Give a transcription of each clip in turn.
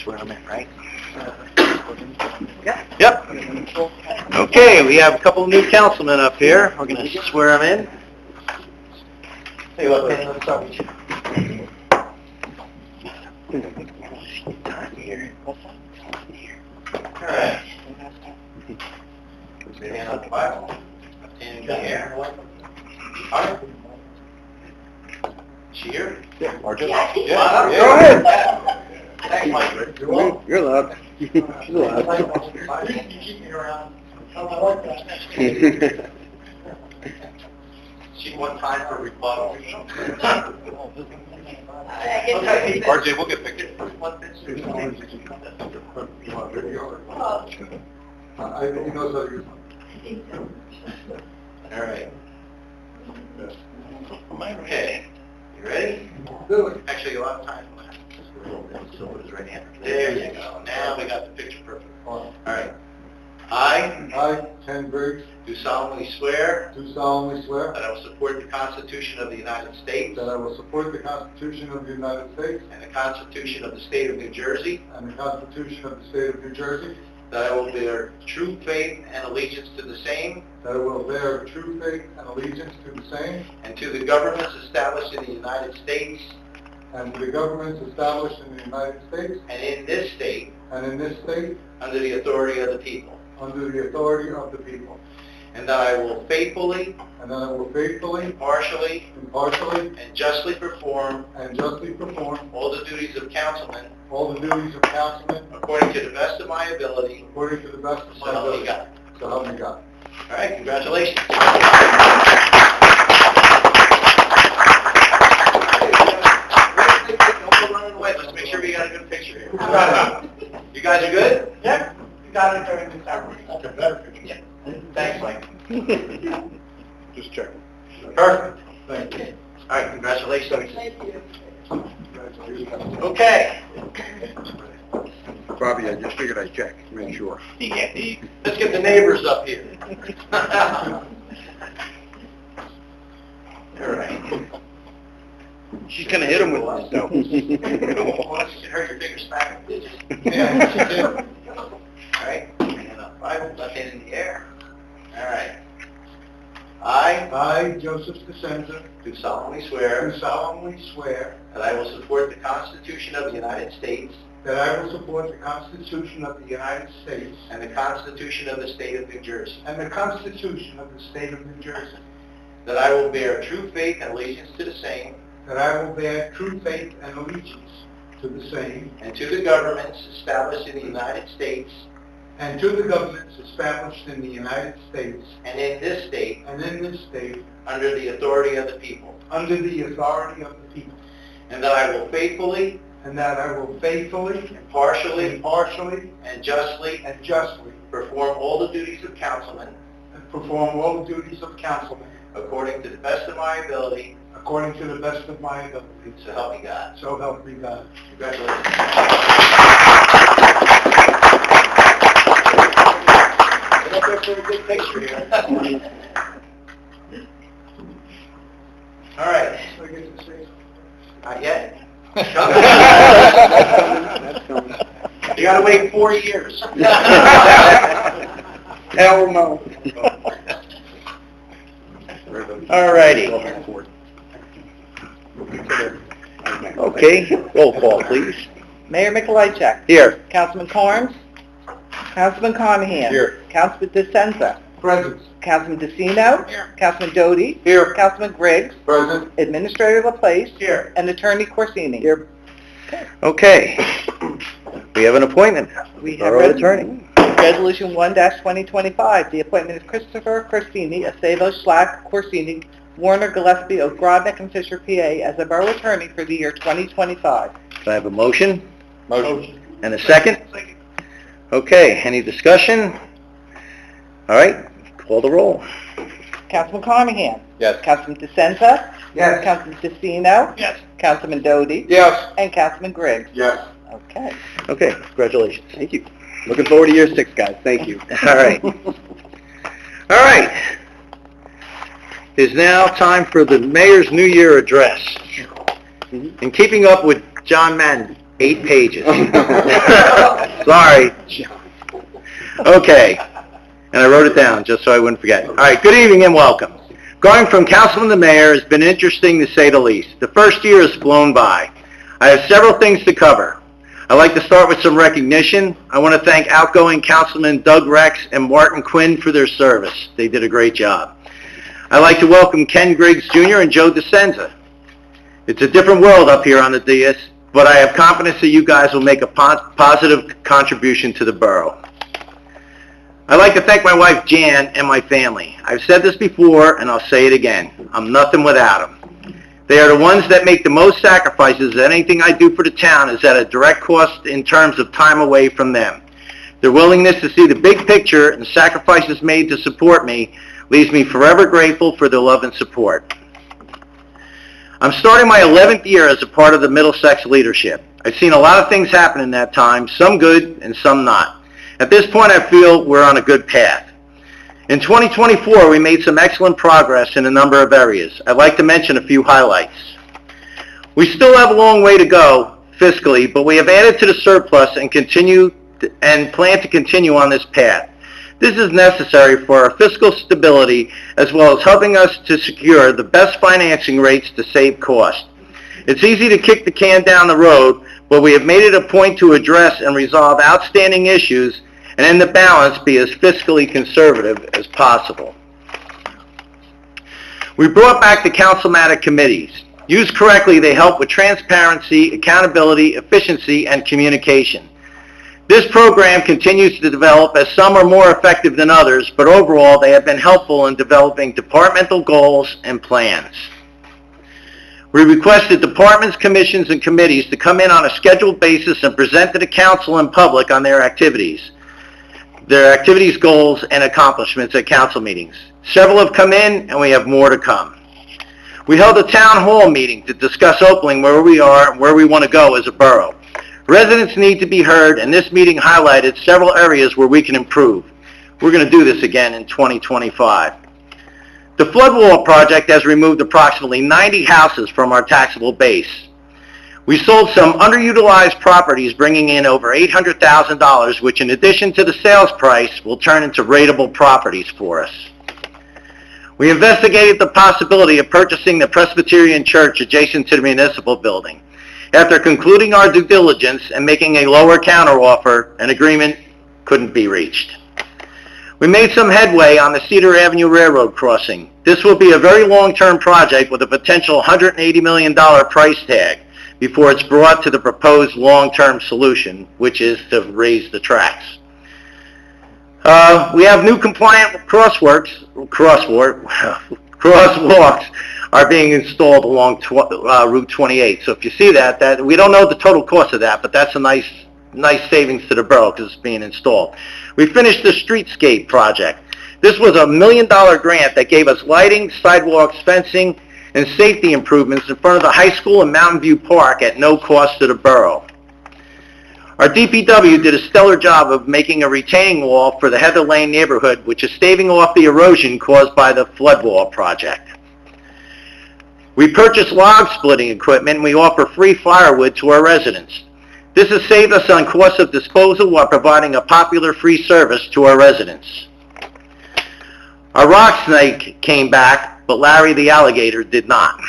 swear them in, right? Yeah. Yep. Okay, we have a couple of new councilmen up here. We're going to swear them in. Tell you what, man, let's start with you. All right. Put your hand on the Bible. Left hand in the air. All right. She here? Yeah. Marjorie? Yeah. Yeah. Go ahead. Thanks, Mike. You're allowed. You're allowed. You keep me around. I like that. She one time for rebuttal. Okay. RJ, we'll get pictures. I think he knows how to use All right. Okay. You ready? Do it. Actually, a lot of time left. So put his right hand. There you go. Now we got the picture perfect. All right. I, Ken Briggs, do solemnly swear do solemnly swear that I will support the Constitution of the United States that I will support the Constitution of the United States and the Constitution of the State of New Jersey, and the Constitution of the State of New Jersey, that I will bear true faith and allegiance to the same that I will bear true faith and allegiance to the same, and to the governments established in the United States and to the governments established in the United States and in this state and in this state, under the authority of the people, under the authority of the people, and that I will faithfully, and that I will faithfully, impartially, impartially, and justly perform and justly perform all the duties of councilman all the duties of councilman according to the best of my ability, according to the best of so my help me ability. God. So help me God. All right, congratulations. Don't go running away. Let's make sure we got a good picture here. You guys are good? Yep. You got it during December. Okay, better picture. Yeah. Thanks, Mike. Just checking. Perfect. Thank you. All right, congratulations. Thank you. Okay. Bobby, I just figured I'd check, make sure. Let's get the neighbors up here. All right. She's gonna hit him with this, though. Well, you hurt your fingers back. Did you? Yeah, she did. All right. Hand up. Bible, left hand in the air. All right. I, Joseph DeSenza, Do solemnly do swear solemnly swear that I will support the Constitution of the United States that I will support the Constitution of the United States and the Constitution of the State of New Jersey, and the Constitution of the State of New Jersey, that I will bear true faith and allegiance to the same that I will bear true faith and allegiance to the same, and to the governments established in the United States and to the governments established in the United States and in this state and in this state, under the authority of the people, under the authority of the people, and that I will faithfully, and that I will faithfully, impartially, impartially, and justly and justly perform all the duties of councilman perform all the duties of councilman according to the best of my ability, according to the best of my ability. so help me God. So help me God. Congratulations. Get up there for a good picture here. All right. So I get to say Not yet. That's coming. You gotta wait 4 years. Hell no. All righty. Okay, roll call, please. Mayor Mikolajchik. Here. Councilman Carnes. Councilman Carnahan. Here. Councilman DeSenza. Present. Councilman DeCino. Here. Councilman Doty. Here. Councilman Griggs. Present. Administrator Laplace. Here. And Attorney Corsini. Here. Okay. We have an appointment. We have Borough Attorney. Resolution 1-2025, the appointment of Christopher Corsini, Acevo, Schlack, Corsini, Warner, Gillespie, Ogrodnick, and Fisher, PA, as a Borough Attorney for the year 2025. Do I have a motion? Motion. And a second? Okay, any discussion? All right, call the roll. Councilman Carnahan. Yes. Councilman DeSenza. Yes. Councilman DeCino. Yes. Councilman Doty. Yes. And Councilman Griggs. Yes. Okay. Okay, congratulations. Thank you. Looking forward to year 6, guys. Thank you. All right. All right. It's now time for the Mayor's New Year Address. In keeping up with John Madden, 8 pages. Sorry. Okay. And I wrote it down just so I wouldn't forget. All right, good evening and welcome. Going from councilman to mayor has been interesting to say the least. The first year has flown by. I have several things to cover. I'd like to start with some recognition. I want to thank outgoing Councilman Doug Rex and Martin Quinn for their service. They did a great job. I'd like to welcome Ken Griggs Jr. and Joe DeSenza. It's a different world up here on the dais, but I have confidence that you guys will make a positive contribution to the borough. I'd like to thank my wife Jan and my family. I've said this before and I'll say it again. I'm nothing without them. They are the ones that make the most sacrifices. Anything I do for the town is at a direct cost in terms of time away from them. Their willingness to see the big picture and sacrifices made to support me leaves me forever grateful for their love and support. I'm starting my 11th year as a part of the Middlesex leadership. I've seen a lot of things happen in that time, some good and some not. At this point, I feel we're on a good path. In 2024, we made some excellent progress in a number of areas. I'd like to mention a few highlights. We still have a long way to go fiscally, but we have added to the surplus and plan to continue on this path. This is necessary for our fiscal stability as well as helping us to secure the best financing rates to save cost. It's easy to kick the can down the road, but we have made it a point to address and resolve outstanding issues and in the balance be as fiscally conservative as possible. We brought back the councilmatic committees. Used correctly, they help with transparency, accountability, efficiency, and communication. This program continues to develop as some are more effective than others, but overall they have been helpful in developing departmental goals and plans. We requested departments, commissions, and committees to come in on a scheduled basis and present to the council and public on their activities, goals, and accomplishments at council meetings. Several have come in, and we have more to come. We held a town hall meeting to discuss opening where we are and where we want to go as a borough. Residents need to be heard, and this meeting highlighted several areas where we can improve. We're going to do this again in 2025. The flood wall project has removed approximately 90 houses from our taxable base. We sold some underutilized properties, bringing in over $800,000, which in addition to the sales price will turn into rateable properties for us. We investigated the possibility of purchasing the Presbyterian Church adjacent to the municipal building. After concluding our due diligence and making a lower counteroffer, an agreement couldn't be reached. We made some headway on the Cedar Avenue Railroad crossing. This will be a very long-term project with a potential $180 million price tag before it's brought to the proposed long-term solution, which is to raise the tracks. We have new compliant crosswalks are being installed along Route 28. So if you see that we don't know the total cost of that, but that's a nice savings to the borough because it's being installed. We finished the streetscape project. This was a $1 million grant that gave us lighting, sidewalks, fencing, and safety improvements in front of the high school and Mountain View Park at no cost to the borough. Our DPW did a stellar job of making a retaining wall for the Heather Lane neighborhood, which is staving off the erosion caused by the flood wall project. We purchased log splitting equipment, and we offer free firewood to our residents. This has saved us on costs of disposal while providing a popular free service to our residents. Our rock snake came back, but Larry the alligator did not.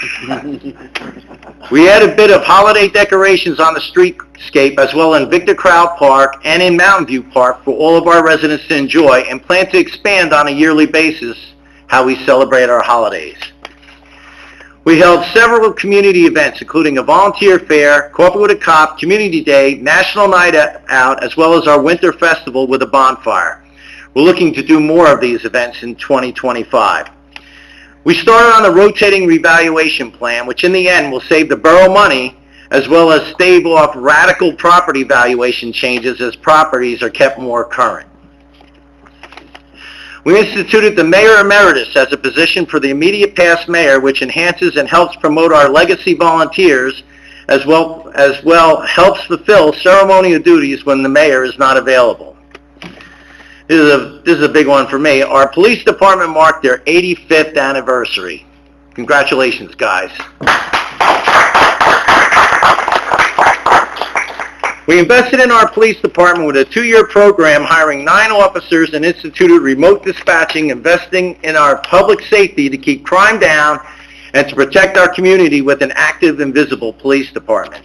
We added a bit of holiday decorations on the streetscape as well in Victor Crowd Park and in Mountain View Park for all of our residents to enjoy, and plan to expand on a yearly basis how we celebrate our holidays. We held several community events, including a volunteer fair, Coffee with a Cop, Community Day, National Night Out, as well as our Winter Festival with a bonfire. We're looking to do more of these events in 2025. We started on the rotating revaluation plan, which in the end will save the borough money, as well as stave off radical property valuation changes as properties are kept more current. We instituted the Mayor Emeritus as a position for the immediate past mayor, which enhances and helps promote our legacy volunteers, as well helps fulfill ceremonial duties when the mayor is not available. This is a big one for me. Our police department marked their 85th anniversary. Congratulations, guys. We invested in our police department with a 2-year program, hiring 9 officers and instituted remote dispatching, investing in our public safety to keep crime down and to protect our community with an active and visible police department.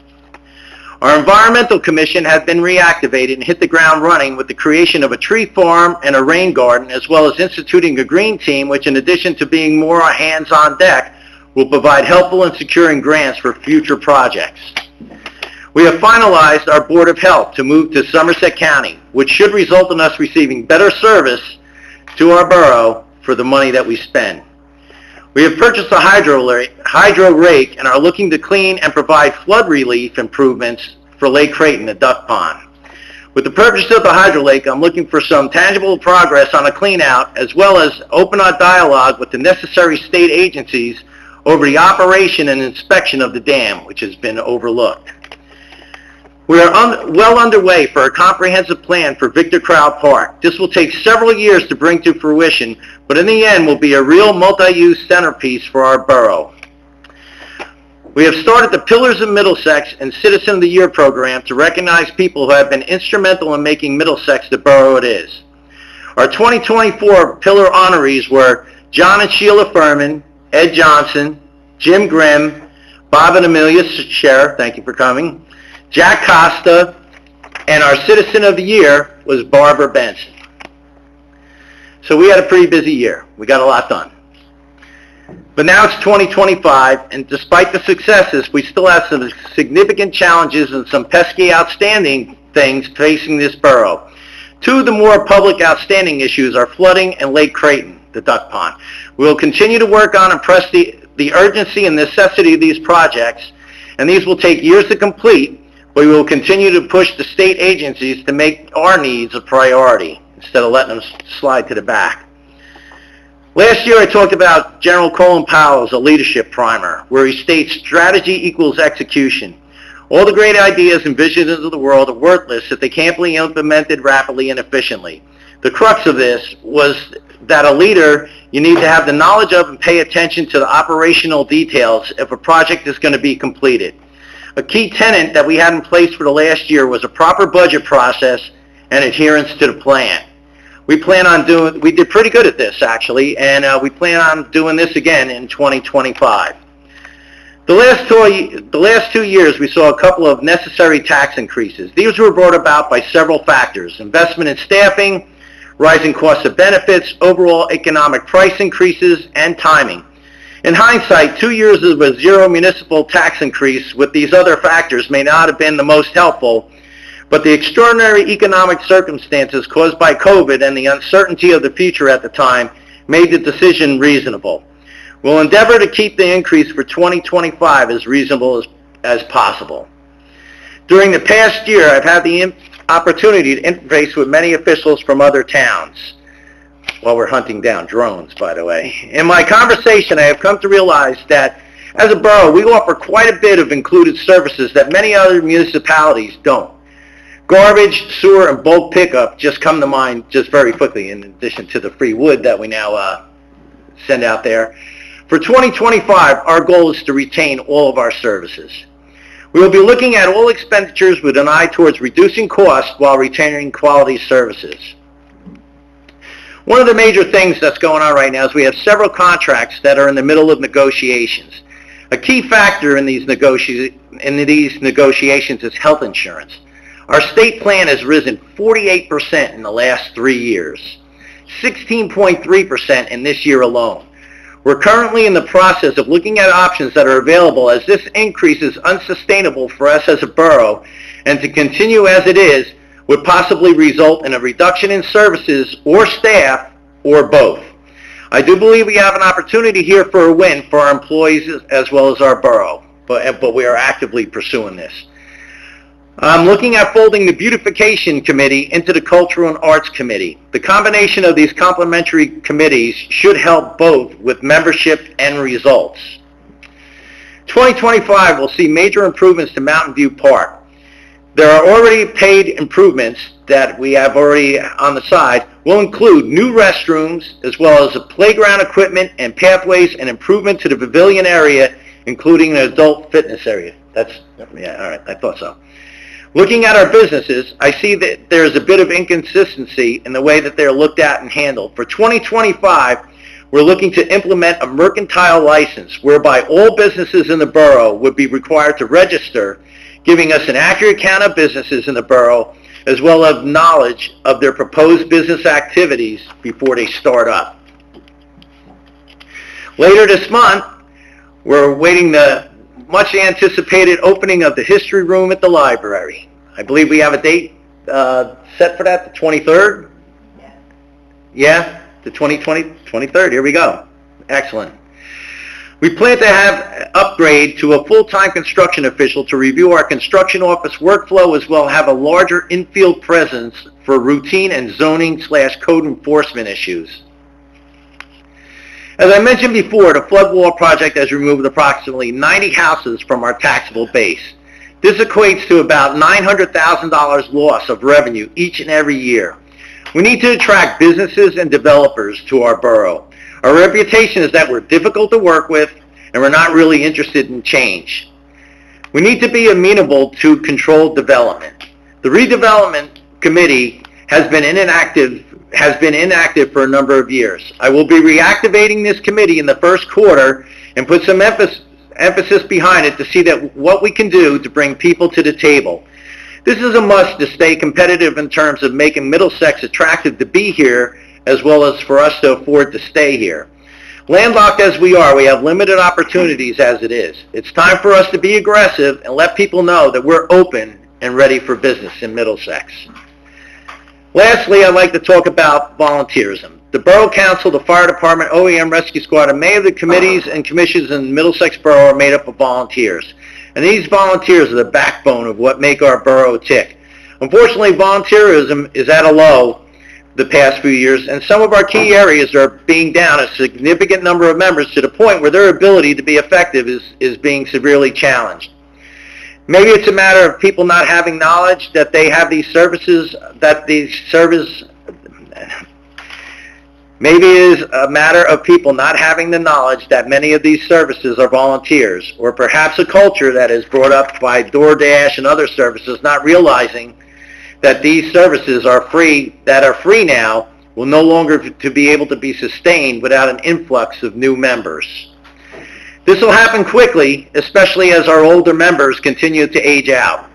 Our Environmental Commission has been reactivated and hit the ground running with the creation of a tree farm and a rain garden, as well as instituting a green team, which in addition to being more hands-on deck, will provide helpful in securing grants for future projects. We have finalized our Board of Health to move to Somerset County, which should result in us receiving better service to our borough for the money that we spend. We have purchased a hydro rake and are looking to clean and provide flood relief improvements for Lake Creighton, the duck pond. With the purchase of the hydro lake, I'm looking for some tangible progress on a clean out, as well as open our dialogue with the necessary state agencies over the operation and inspection of the dam, which has been overlooked. We are well underway for a comprehensive plan for Victor Crowd Park. This will take several years to bring to fruition, but in the end will be a real multi-use centerpiece for our borough. We have started the Pillars of Middlesex and Citizen of the Year program to recognize people who have been instrumental in making Middlesex the borough it is. Our 2024 Pillar honorees were John and Sheila Furman, Ed Johnson, Jim Grimm, Bob and Amelia Scher, thank you for coming, Jack Costa, and our Citizen of the Year was Barbara Benson. So we had a pretty busy year. We got a lot done. But now it's 2025, and despite the successes, we still have some significant challenges and some pesky outstanding things facing this borough. 2 of the more public outstanding issues are flooding and Lake Creighton, the duck pond. We will continue to work on and press the urgency and necessity of these projects, and these will take years to complete, but we will continue to push the state agencies to make our needs a priority instead of letting them slide to the back. Last year I talked about General Colin Powell's A Leadership Primer, where he states strategy equals execution. All the great ideas and visions of the world are worthless if they can't be implemented rapidly and efficiently. The crux of this was that a leader, you need to have the knowledge of and pay attention to the operational details if a project is going to be completed. A key tenet that we had in place for the last year was a proper budget process and adherence to the plan. We did pretty good at this actually, and we plan on doing this again in 2025. The last 2 years we saw a couple of necessary tax increases. These were brought about by several factors: investment in staffing, rising costs of benefits, overall economic price increases, and timing. In hindsight, 2 years of a zero municipal tax increase with these other factors may not have been the most helpful, but the extraordinary economic circumstances caused by COVID and the uncertainty of the future at the time made the decision reasonable. We'll endeavor to keep the increase for 2025 as reasonable as possible. During the past year, I've had the opportunity to interface with many officials from other towns. While we're hunting down drones, by the way. In my conversation, I have come to realize that as a borough, we offer quite a bit of included services that many other municipalities don't. Garbage, sewer, and bulk pickup just come to mind just very quickly, in addition to the free wood that we now send out there. For 2025, our goal is to retain all of our services. We will be looking at all expenditures with an eye towards reducing costs while retaining quality services. One of the major things that's going on right now is we have several contracts that are in the middle of negotiations. A key factor in these negotiations is health insurance. Our state plan has risen 48% in the last 3 years, 16.3% in this year alone. We're currently in the process of looking at options that are available, as this increase is unsustainable for us as a borough, and to continue as it is would possibly result in a reduction in services or staff, or both. I do believe we have an opportunity here for a win for our employees as well as our borough, but we are actively pursuing this. I'm looking at folding the Beautification Committee into the Cultural and Arts Committee. The combination of these complementary committees should help both with membership and results. 2025 will see major improvements to Mountain View Park. There are already paid improvements that we have already on the side. Will include new restrooms as well as playground equipment and pathways and improvement to the pavilion area, including an adult fitness area. Yeah, all right, I thought so. Looking at our businesses, I see that there is a bit of inconsistency in the way that they're looked at and handled. For 2025, we're looking to implement a mercantile license whereby all businesses in the borough would be required to register, giving us an accurate count of businesses in the borough, as well as knowledge of their proposed business activities before they start up. Later this month, we're awaiting the much anticipated opening of the history room at the library. I believe we have a date set for that, the 23rd? Yeah, the 23rd, here we go. Excellent. We plan to have upgrade to a full-time construction official to review our construction office workflow, as well as have a larger infield presence for routine and zoning/code enforcement issues. As I mentioned before, the flood wall project has removed approximately 90 houses from our taxable base. This equates to about $900,000 loss of revenue each and every year. We need to attract businesses and developers to our borough. Our reputation is that we're difficult to work with and we're not really interested in change. We need to be amenable to controlled development. The redevelopment committee has been inactive for a number of years. I will be reactivating this committee in the first quarter and put some emphasis behind it to see that what we can do to bring people to the table. This is a must to stay competitive in terms of making Middlesex attractive to be here, as well as for us to afford to stay here. Landlocked as we are, we have limited opportunities as it is. It's time for us to be aggressive and let people know that we're open and ready for business in Middlesex. Lastly, I'd like to talk about volunteerism. The Borough Council, the Fire Department, OEM Rescue Squad, and many of the committees and commissions in Middlesex Borough are made up of volunteers. And these volunteers are the backbone of what make our borough tick. Unfortunately, volunteerism is at a low the past few years, and some of our key areas are being down a significant number of members to the point where their ability to be effective is being severely challenged. Maybe it's a matter of people not having knowledge that they have these services, maybe it is a matter of people not having the knowledge that many of these services are volunteers, or perhaps a culture that is brought up by DoorDash and other services not realizing that these services are free now, will no longer to be able to be sustained without an influx of new members. This will happen quickly, especially as our older members continue to age out.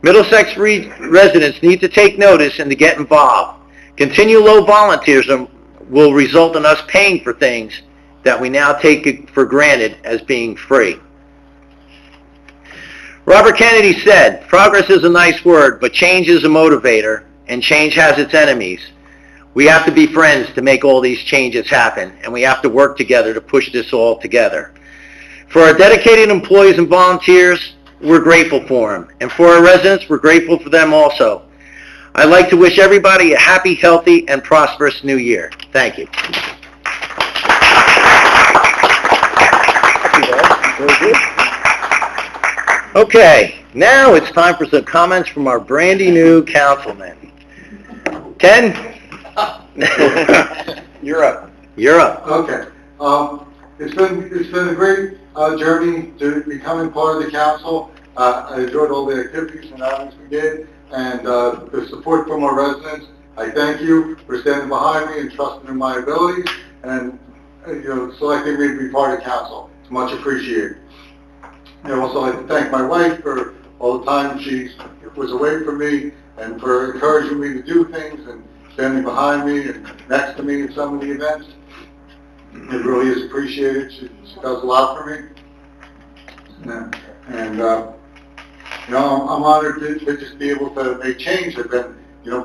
Middlesex residents need to take notice and to get involved. Continued low volunteerism will result in us paying for things that we now take for granted as being free. Robert Kennedy said, "Progress is a nice word, but change is a motivator, and change has its enemies. We have to be friends to make all these changes happen, and we have to work together to push this all together." For our dedicated employees and volunteers, we're grateful for them. And for our residents, we're grateful for them also. I'd like to wish everybody a happy, healthy, and prosperous new year. Thank you. Okay, now it's time for some comments from our brandy new councilman. Ken? You're up. You're up. Okay. It's been a great journey to becoming part of the council. I enjoyed all the activities and outings we did, and the support from our residents. I thank you for standing behind me and trusting in my abilities, and selecting me to be part of council. It's much appreciated. I also like to thank my wife for all the time she was away from me, and for encouraging me to do things and standing behind me and next to me in some of the events. It really is appreciated. She does a lot for me. And I'm honored to just be able to make change. I've been,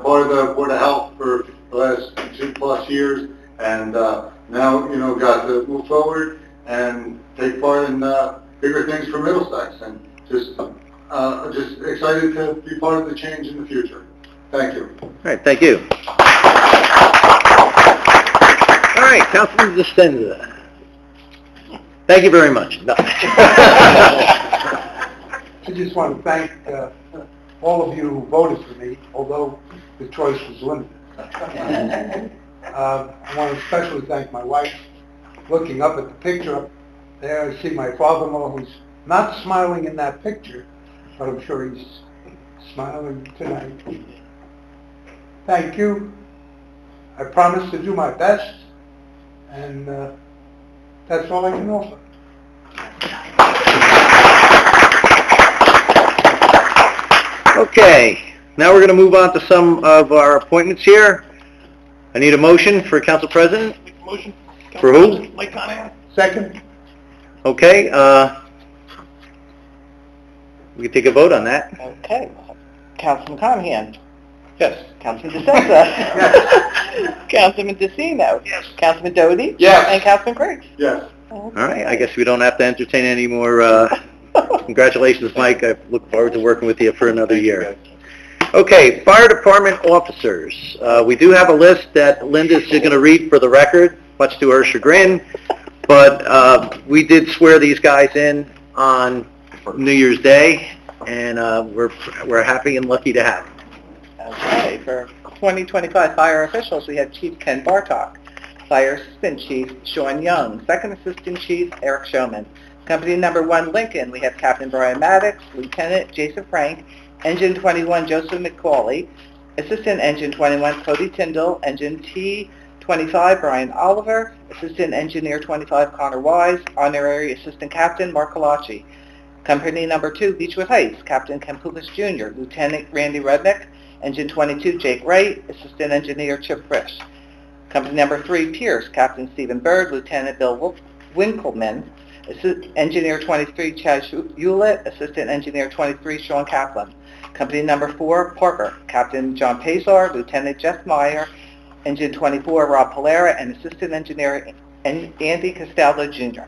part of the Board of Health for the last 2+ years, and now, got to move forward and take part in bigger things for Middlesex, and just excited to be part of the change in the future. Thank you. All right, thank you. All right, Councilman DeStenza. Thank you very much. No. I just want to thank all of you who voted for me, although the choice was limited. I want to especially thank my wife. Looking up at the picture up there, I see my father-in-law, who's not smiling in that picture, but I'm sure he's smiling tonight. Thank you. I promise to do my best, and that's all I can offer. Okay, now we're going to move on to some of our appointments here. I need a motion for Council President. Motion. For who? Mike Conahan. Second? Okay, we can take a vote on that. Okay. Councilman Conahan. Yes. Councilman DeSenza. Councilman DeCino. Yes. Councilman Doty. Yes. And Councilman Griggs. Yes. All right, I guess we don't have to entertain any more, congratulations, Mike. I look forward to working with you for another year. Okay, Fire Department officers. We do have a list that Linda's going to read for the record, much to her chagrin, but we did swear these guys in on New Year's Day, and we're happy and lucky to have them. Okay, for 2025 fire officials, we have Chief Ken Bartok, Fire Assistant Chief Sean Young, Second Assistant Chief Eric Showman. Company number 1 Lincoln, we have Captain Brian Maddox, Lieutenant Jason Frank, Engine 21 Joseph McCauley, Assistant Engine 21 Cody Tyndall, Engine T25 Brian Oliver, Assistant Engineer 25 Connor Wise, Honorary Assistant Captain Mark Colaci. Company number 2 Beechwood Heights, Captain Ken Pukas Jr., Lieutenant Randy Rudnick, Engine 22 Jake Wright, Assistant Engineer Chip Frisch. Company number 3 Pierce, Captain Stephen Bird, Lieutenant Bill Winkleman, Engineer 23 Chad Hewlett, Assistant Engineer 23 Sean Kaplan. Company number 4 Parker, Captain John Pazar, Lieutenant Jeff Meyer, Engine 24 Rob Polera, and Assistant Engineer Andy Castaldo Jr.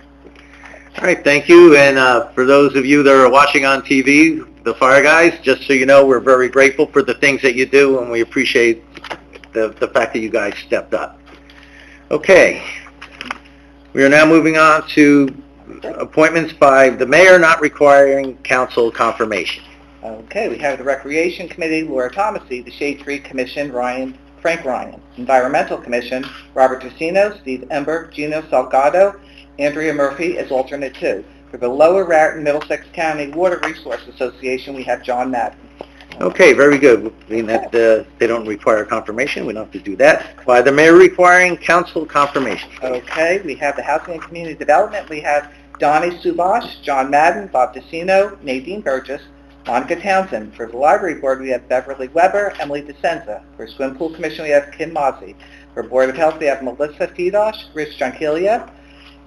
All right, thank you, and for those of you that are watching on TV, the fire guys, just so you know, we're very grateful for the things that you do, and we appreciate the fact that you guys stepped up. Okay, we are now moving on to appointments by the mayor not requiring council confirmation. Okay, we have the Recreation Committee, Laura Thomasy, the Shade Tree Commission, Frank Ryan, Environmental Commission, Robert Tocino, Steve Ember, Gino Salgado, Andrea Murphy as alternate 2. For the Lower Raritan Middlesex County Water Resource Association, we have John Madden. Okay, very good. Being that they don't require confirmation, we don't have to do that. By the mayor requiring council confirmation. Okay, we have the Housing and Community Development. We have Donnie Subash, John Madden, Bob DeCino, Nadine Burgess, Monica Townsend. For the Library Board, we have Beverly Weber, Emily DeSenza. For Swim Pool Commission, we have Kim Mozzie. For Board of Health, we have Melissa Fedosh, Rich Jonkilia,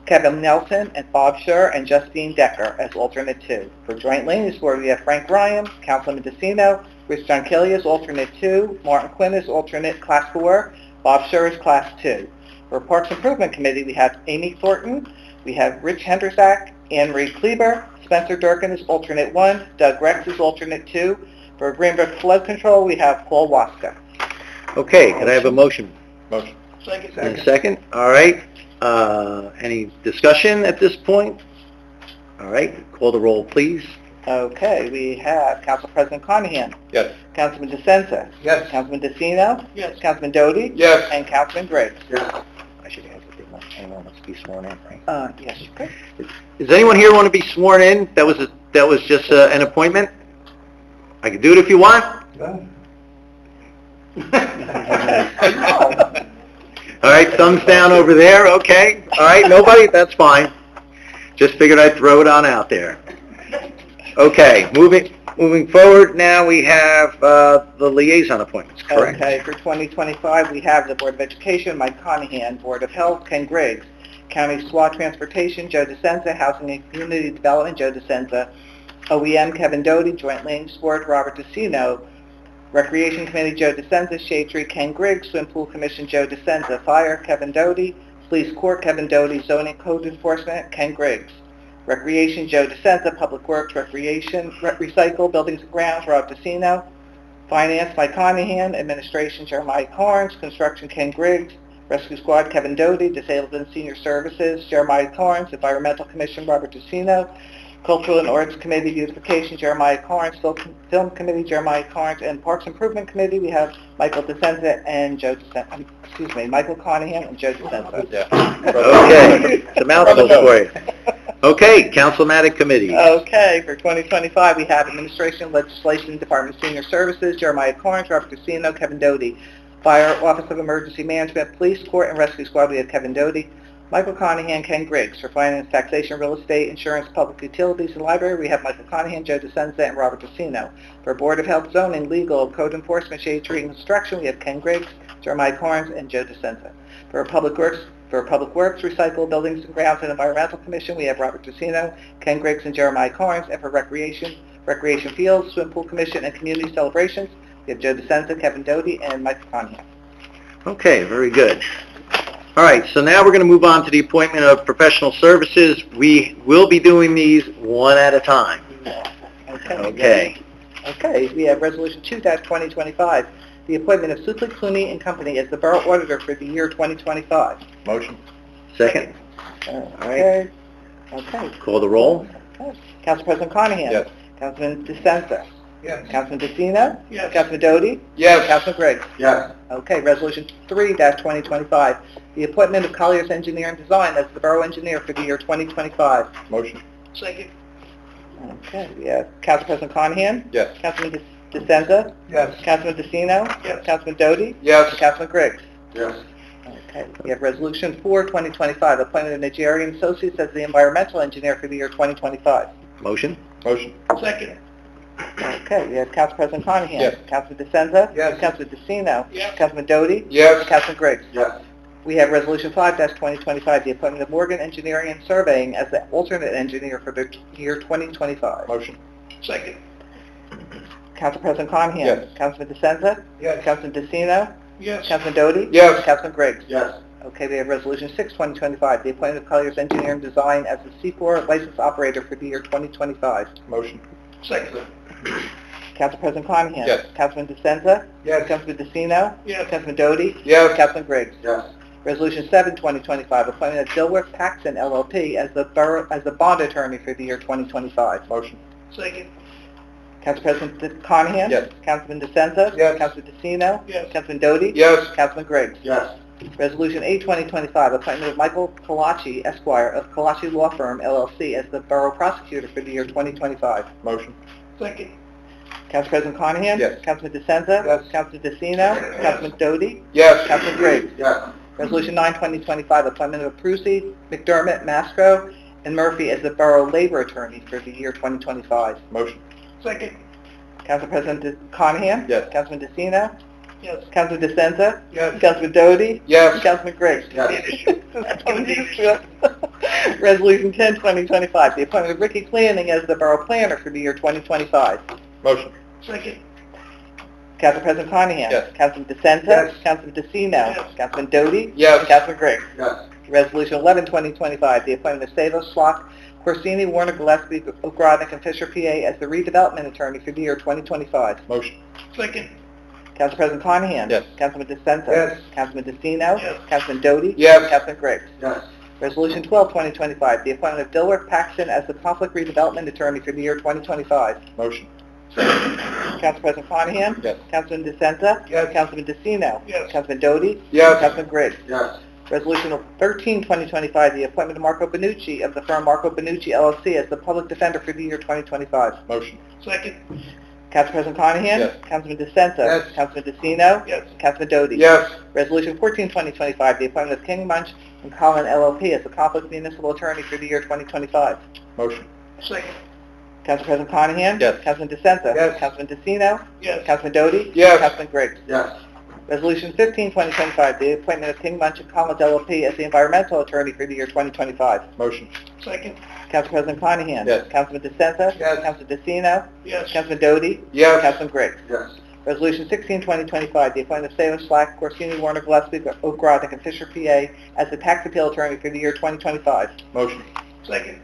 Kevin Nelson, and Bob Schur, and Justine Decker as alternate 2. For Joint Lineage Board, we have Frank Ryan, Councilman DeCino, Rich Jonkilia is alternate 2, Martin Quinn is alternate Class 4, Bob Schur is Class 2. For Parks Improvement Committee, we have Amy Thornton, we have Rich Hendersack, Anne Marie Kleber, Spencer Durkin is alternate 1, Doug Rex is alternate 2. For Greenbrook Flood Control, we have Paul Waska. Okay, can I have a motion? Motion. Second. And a second? All right. Any discussion at this point? All right, call the roll, please. Okay, we have Council President Conahan, Yes. Councilman DeSenza, Yes. Councilman DeCino, Yes. Councilman Doty, Yes. and Councilman Griggs. Yes. I should ask if anyone wants to be sworn in, right? Yes, you could. Does anyone here want to be sworn in? That was just an appointment? I can do it if you want. All right, thumbs down over there, okay. All right, nobody? That's fine. Just figured I'd throw it on out there. Okay, moving forward, now we have the liaison appointments, correct? Okay, for 2025, we have the Board of Education, Mike Conahan, Board of Health, Ken Griggs, County SWAT Transportation, Joe DeSenza, Housing and Community Development, Joe DeSenza, OEM, Kevin Doty, Joint Lineage Board, Robert DeCino, Recreation Committee, Joe DeSenza, Shade Tree, Ken Griggs, Swim Pool Commission, Joe DeSenza, Fire, Kevin Doty, Police Court, Kevin Doty, Zoning Code Enforcement, Ken Griggs, Recreation, Joe DeSenza, Public Works, Recreation, Recycle, Buildings and Grounds, Rob DeCino, Finance, Mike Conahan, Administration, Jeremiah Carnes, Construction, Ken Griggs, Rescue Squad, Kevin Doty, Disabled and Senior Services, Jeremiah Carnes, Environmental Commission, Robert DeCino, Cultural and Arts Committee, Beautification, Jeremiah Carnes, Film Committee, Jeremiah Carnes, and Parks Improvement Committee, we have Michael DeSenza and Joe DeSenza, Michael Conahan and Joe DeSenza. Okay, it's a mouthful for you. Okay, councilmatic committees. Okay, for 2025, we have Administration, Legislation, Department of Senior Services, Jeremiah Corns, Robert Casino, Kevin Doty. Fire, Office of Emergency Management, Police, Court, and Rescue Squad, we have Kevin Doty. Michael Conahan, Ken Griggs. For Finance, Taxation, Real Estate, Insurance, Public Utilities, and Library, we have Michael Conahan, Joe DeSenza, and Robert Casino. For Board of Health, Zoning, Legal, Code Enforcement, Shade Tree, and Construction, we have Ken Griggs, Jeremiah Corns, and Joe DeSenza. For Public Works, Recycle, Buildings and Grounds, and Environmental Commission, we have Robert Casino, Ken Griggs, and Jeremiah Corns. And for Recreation Fields, Swim Pool Commission, and Community Celebrations, we have Joe DeSenza, Kevin Doty, and Michael Conahan. Okay, very good. All right, so now we're going to move on to the appointment of professional services. We will be doing these one at a time. Okay. Okay, we have Resolution 2-2025, the appointment of Suplee, Clooney and Company as the Borough Auditor for the year 2025. Motion. Second. Okay. Okay. Call the roll. Okay. Council President Conahan. Yes. Councilman DeSenza. Yes. Councilman DeCino. Yes. Councilman Doty. Yes. Councilman Griggs. Yes. Okay, Resolution 3-2025, the appointment of Colliers Engineering Design as the Borough Engineer for the year 2025. Motion. Second. Okay, we have Council President Conahan. Yes. Councilman DeSenza. Yes. Councilman DeCino. Yes. Councilman Doty. Yes. Councilman Griggs. Yes. Okay, we have Resolution 4-2025, appointment of Nigerian Associates as the Environmental Engineer for the year 2025. Motion. Motion. Second. Okay, we have Council President Conahan. Yes. Councilman DeSenza. Yes. Councilman DeCino. Yes. Councilman Doty. Yes. Councilman Griggs. Yes. We have Resolution 5-2025, the appointment of Morgan Engineering and Surveying as the alternate engineer for the year 2025. Motion. Second. Council President Conahan. Yes. Councilman DeSenza. Yes. Councilman DeCino. Yes. Councilman Doty. Yes. Councilman Griggs. Yes. Okay, we have Resolution 6-2025, the appointment of Colliers Engineering Design as the C4 licensed operator for the year 2025. Motion. Second. Council President Conahan. Yes. Councilman DeSenza. Yes. Councilman DeCino. Yes. Councilman Doty. Yes. Councilman Griggs. Yes. Resolution 7-2025, appointment of Dilworth Paxton LLP as the bond attorney for the year 2025. Motion. Second. Council President Conahan. Yes. Councilman DeSenza. Yes. Councilman DeCino. Yes. Councilman Doty. Yes. Councilman Griggs. Yes. Resolution 8-2025, appointment of Michael Kalachi, Esquire, of Kalachi Law Firm, LLC, as the Borough Prosecutor for the year 2025. Motion. Second. Council President Conahan. Yes. Councilman DeSenza. Yes. Councilman DeCino. Councilman Doty. Yes. Councilman Griggs. Yes. Resolution 9-2025, appointment of Prusi, McDermott, Mastro, and Murphy as the Borough Labor Attorney for the year 2025. Motion. Second. Council President Conahan. Yes. Councilman DeCino. Yes. Councilman DeSenza. Yes. Councilman Doty. Yes. Councilman Griggs. Yes. Resolution 10-2025, the appointment of Ricky Cleaning as the Borough Planner for the year 2025. Motion. Second. Council President Conahan. Yes. Councilman DeSenza. Yes. Councilman DeCino. Yes. Councilman Doty. Yes. Councilman Griggs. Yes. Resolution 11-2025, the appointment of Savo Schlock, Corsini, Warner, Gillespie, Ogrodnik, and Fisher, PA, as the redevelopment attorney for the year 2025. Motion. Second. Council President Conahan. Yes. Councilman DeSenza. Yes. Councilman DeCino. Yes. Councilman Doty. Yes. Councilman Griggs. Yes. Resolution 12-2025, the appointment of Dilworth Paxton as the conflict redevelopment attorney for the year 2025. Motion. Council President Conahan. Yes. Councilman DeSenza. Yes. Councilman DeCino. Yes. Councilman Doty. Yes. Councilman Griggs. Yes. Resolution 13-2025, the appointment of Marco Benucci of the firm Marco Benucci LLC as the public defender for the year 2025. Motion. Second. Council President Conahan. Yes. Councilman DeSenza. Yes. Councilman DeCino. Yes. Councilman Doty. Yes. Resolution 14-2025, the appointment of King Munch and Collin LLP as the conflict municipal attorney for the year 2025. Motion. Second. Council President Conahan. Yes. Councilman DeSenza. Yes. Councilman DeCino. Yes. Councilman Doty. Yes. Councilman Griggs. Yes. Resolution 15-2025, the appointment of King Munch and Collins LLP as the environmental attorney for the year 2025. Motion. Second. Council President Conahan. Yes. Councilman DeSenza. Yes. Councilman DeCino. Yes. Councilman Doty. Yes. Councilman Griggs. Yes. Resolution 16-2025, the appointment of Savo Slack, Corsini, Warner, Gillespie, Ogrodnik, and Fisher, PA, as the tax appeal attorney for the year 2025. Motion. Second.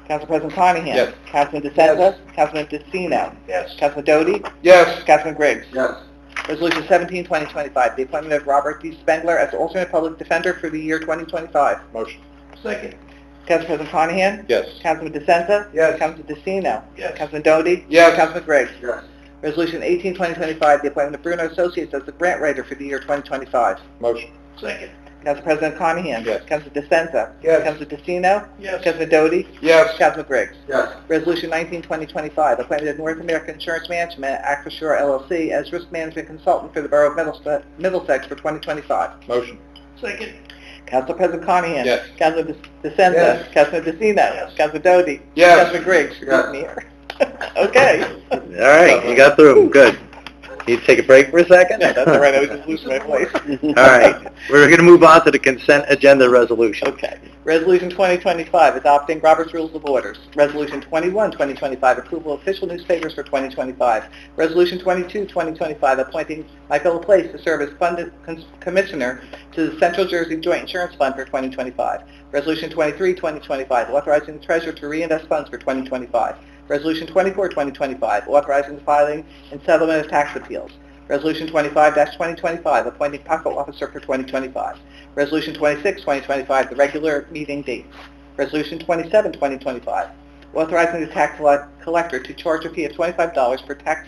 Council President Conahan. Yes. Councilman DeSenza. Councilman DeCino. Yes. Councilman Doty. Yes. Councilman Griggs. Yes. Resolution 17-2025, the appointment of Robert D. Spengler as alternate public defender for the year 2025. Motion. Second. Council President Conahan. Yes. Councilman DeSenza. Yes. Councilman DeCino. Yes. Councilman Doty. Yes. Councilman Griggs. Yes. Resolution 18-2025, the appointment of Bruno Associates as the grant writer for the year 2025. Motion. Second. Council President Carnahan? Yes. Council DeSenza? Yes. Council DeCino? Yes. Council Doty? Yes. Council Griggs? Yes. Resolution 19-2025, appointment of North American Insurance Management, Acrisure LLC, as risk management consultant for the Borough of Middlesex for 2025. Motion. Second. Council President Carnahan? Yes. Council DeSenza? Yes. Council DeCino? Yes. Council Doty? Yes. Council Griggs? You're Yes. getting here. Okay. All right, you got through 'em. Good. Need to take a break for a second? No, that's all right, I was just losing my voice. All right, we're going to move on to the consent agenda resolution. Okay. Resolution 2025, adopting Robert's Rules of Orders. Resolution 21, 2025, approval of official newspapers for 2025. Resolution 22, 2025, appointing Michael LaPlace to serve as funded commissioner to the Central Jersey Joint Insurance Fund for 2025. Resolution 23, 2025, authorizing the treasurer to reinvest funds for 2025. Resolution 24, 2025, authorizing the filing and settlement of tax appeals. Resolution 25-2025, appointing pocket officer for 2025. Resolution 26, 2025, the regular meeting dates. Resolution 27, 2025, authorizing the tax collector to charge a fee of $25 per tax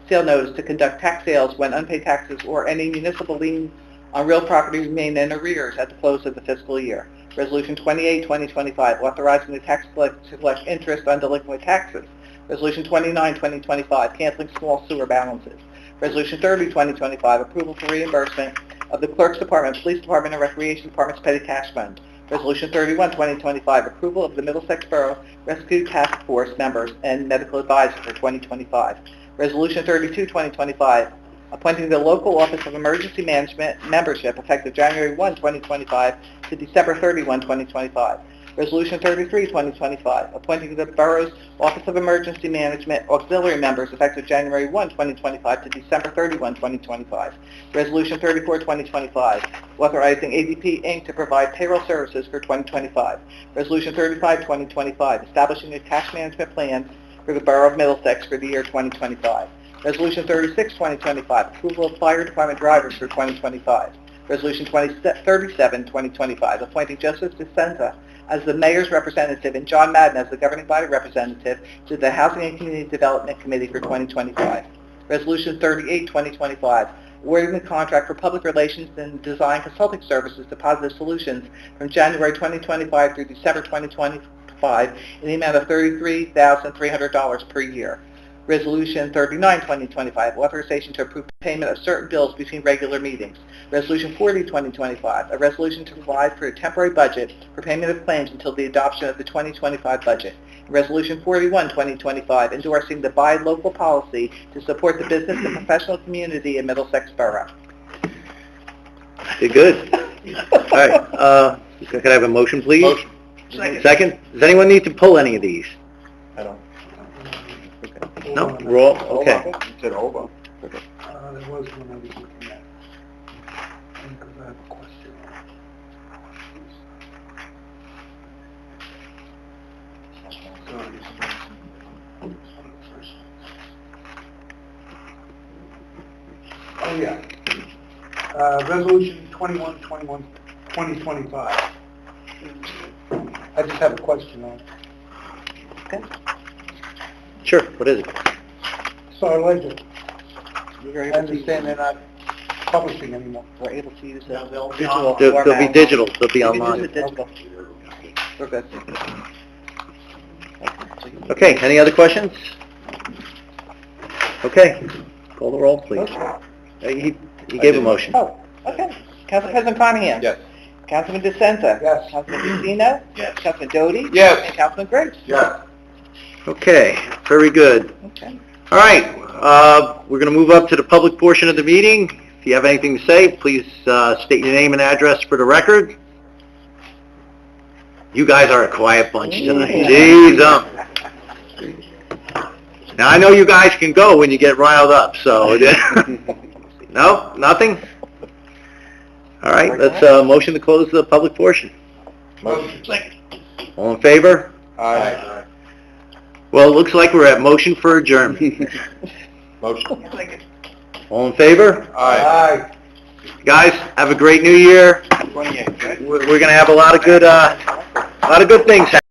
sale notice to conduct tax sales when unpaid taxes or any municipal lien on real property remain in arrears at the close of the fiscal year. Resolution 28, 2025, authorizing the tax collector to collect interest on delinquent taxes. Resolution 29, 2025, canceling small sewer balances. Resolution 30, 2025, approval for reimbursement of the Clerk's Department, Police Department, and Recreation Department's petty cash fund. Resolution 31, 2025, approval of the Middlesex Borough Rescue Task Force members and medical advisor for 2025. Resolution 32, 2025, appointing the local Office of Emergency Management membership effective January 1, 2025 to December 31, 2025. Resolution 33, 2025, appointing the Borough's Office of Emergency Management auxiliary members effective January 1, 2025 to December 31, 2025. Resolution 34, 2025, authorizing ADP Inc. to provide payroll services for 2025. Resolution 35, 2025, establishing a cash management plan for the Borough of Middlesex for the year 2025. Resolution 36, 2025, approval of fire department drivers for 2025. Resolution 37, 2025, appointing Joseph DeSenza as the mayor's representative and John Madden as the governing body representative to the Housing and Community Development Committee for 2025. Resolution 38, 2025, awarding the contract for public relations and design consulting services to Positive Solutions from January 2025 through December 2025 in the amount of $33,300 per year. Resolution 39, 2025, authorization to approve payment of certain bills between regular meetings. Resolution 40, 2025, a resolution to provide for a temporary budget for payment of claims until the adoption of the 2025 budget. Resolution 41, 2025, endorsing the buy local policy to support the business and professional community in Middlesex Borough. You're good. All right, can I have a motion, please? Motion. Second? Does anyone need to pull any of these? I don't. No? Roll, okay. You said over. There was one I was looking at. Because I have a question. Oh, yeah. Resolution 2025. I just have a question on it. Okay. Sure, what is it? Star Ledger. We're I able to understand they're not publishing anymore. We're able to use the They'll be digital on- They'll be format. digital, they'll be We can use online. the digital. We're good. Okay, any other questions? Okay, call the roll, please. He gave a motion. Oh, okay. Council President Carnahan? Yes. Councilman DeSenza? Yes. Councilman DeCino? Yes. Councilman Doty? Yes. And Councilman Griggs? Yes. Okay, very good. Okay. All right, we're going to move up to the public portion of the meeting. If you have anything to say, please state your name and address for the record. You guys are a quiet bunch tonight. Jeez, now I know you guys can go when you get riled up, so... No? Nothing? All right, let's motion to close the public portion. Motion. Second. All in favor? Aye. Well, it looks like we're at motion for adjournment. Motion. Second. All in favor? Aye. Guys, have a great new year. 28, right? We're going to have a lot of good things happen.